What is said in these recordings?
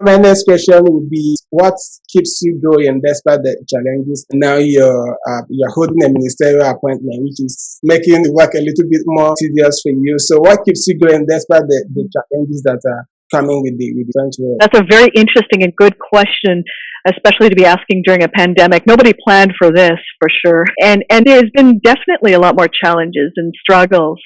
My next question would be, what keeps you going despite the challenges? Now you're holding a ministerial appointment, which is making the work a little bit more tedious for you. So what keeps you going despite the challenges that are coming with the French world? That's a very interesting and good question, especially to be asking during a pandemic. Nobody planned for this, for sure. And there's been definitely a lot more challenges and struggles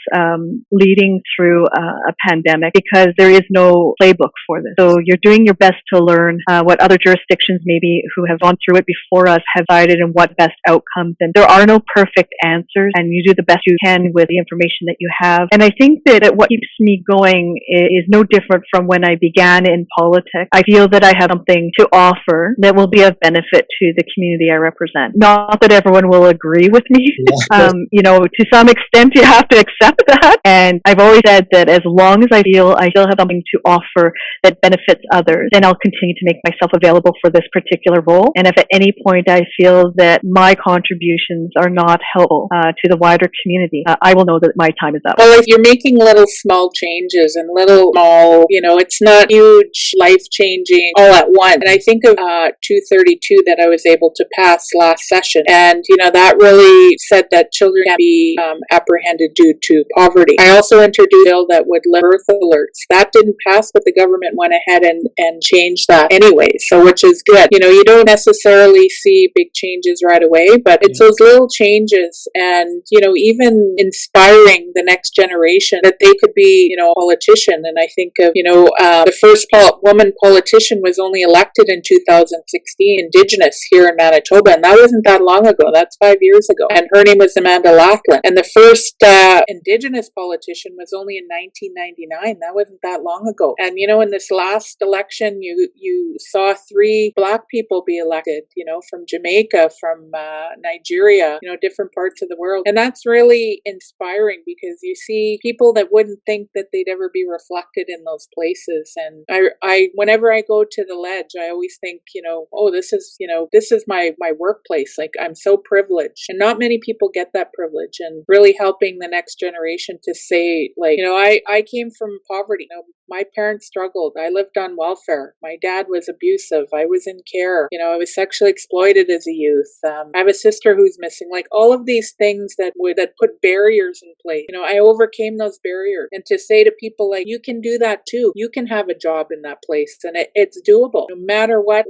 leading through a pandemic because there is no playbook for this. So you're doing your best to learn what other jurisdictions maybe who have gone through it before us have cited and what best outcomes. And there are no perfect answers, and you do the best you can with the information that you have. And I think that what keeps me going is no different from when I began in politics. I feel that I have something to offer that will be of benefit to the community I represent. Not that everyone will agree with me. To some extent, you have to accept that. And I've always said that as long as I feel I still have something to offer that benefits others, then I'll continue to make myself available for this particular role. And if at any point I feel that my contributions are not helpful to the wider community, I will know that my time is up. Well, if you're making little small changes and little small, it's not huge, life-changing all at once. And I think of 232 that I was able to pass last session. And, that really said that children can be apprehended due to poverty. I also introduced a bill that would limit birth alerts. That didn't pass, but the government went ahead and changed that anyway, so which is good. You don't necessarily see big changes right away, but it's those little changes and, even inspiring the next generation that they could be, a politician. And I think of, the first woman politician was only elected in 2016, Indigenous here in Manitoba, and that wasn't that long ago. That's 5 years ago. And her name was Amanda Lackland. And the first Indigenous politician was only in 1999. That wasn't that long ago. And, in this last election, you saw 3 Black people be elected, from Jamaica, from Nigeria, different parts of the world. And that's really inspiring because you see people that wouldn't think that they'd ever be reflected in those places. And I whenever I go to the ledge, I always think, this is my workplace. Like, I'm so privileged, and not many people get that privilege, and really helping the next generation to say, like, I came from poverty. My parents struggled. I lived on welfare. My dad was abusive. I was in care. I was sexually exploited as a youth. I have a sister who's missing. Like, all of these things that put barriers in place. I overcame those barriers. And to say to people, like, you can do that too. You can have a job in that place, and it's doable. No matter what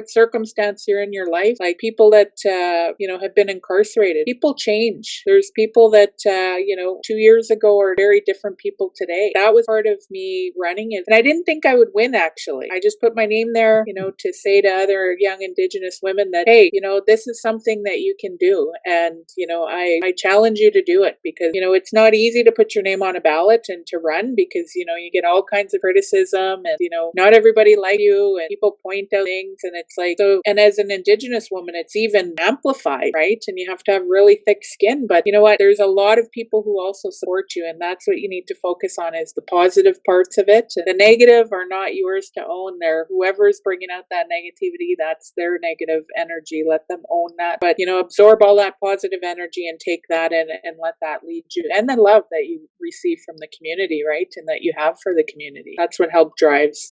circumstance you're in your life. Like, people that have been incarcerated. People change. There's people that 2 years ago are very different people today. That was part of me running it. And I didn't think I would win, actually. I just put my name there, to say to other young Indigenous women that, hey, this is something that you can do. And, I challenge you to do it because, it's not easy to put your name on a ballot and to run because, you get all kinds of criticism and, not everybody likes you and people point out things. And it's like, so, and as an Indigenous woman, it's even amplified, right? And you have to have really thick skin. But you know what? There's a lot of people who also support you. And that's what you need to focus on, is the positive parts of it. The negative are not yours to own. They're whoever's bringing out that negativity, that's their negative energy. Let them own that. But, absorb all that positive energy and take that and let that lead you. And the love that you receive from the community, right? And that you have for the community. That's what help drives.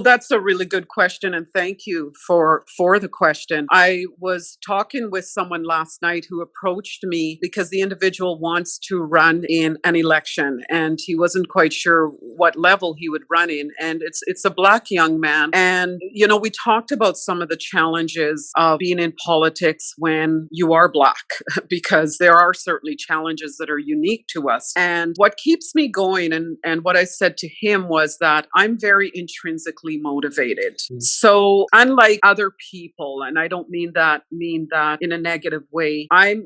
That's a really good question. And thank you for the question. I was talking with someone last night who approached me because the individual wants to run in an election and he wasn't quite sure what level he would run in. And it's a Black young man. And, we talked about some of the challenges of being in politics when you are Black, because there are certainly challenges that are unique to us. And what keeps me going and what I said to him was that I'm very intrinsically motivated. So unlike other people, and I don't mean that in a negative way, I'm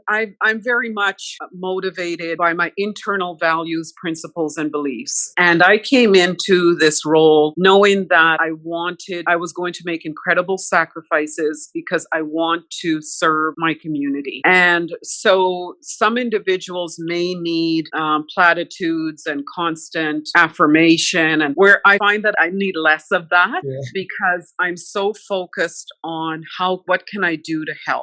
very much motivated by my internal values, principles, and beliefs. And I came into this role knowing that I was going to make incredible sacrifices because I want to serve my community. And so some individuals may need platitudes and constant affirmation, and where I find that I need less of that because I'm so focused on what can I do to help.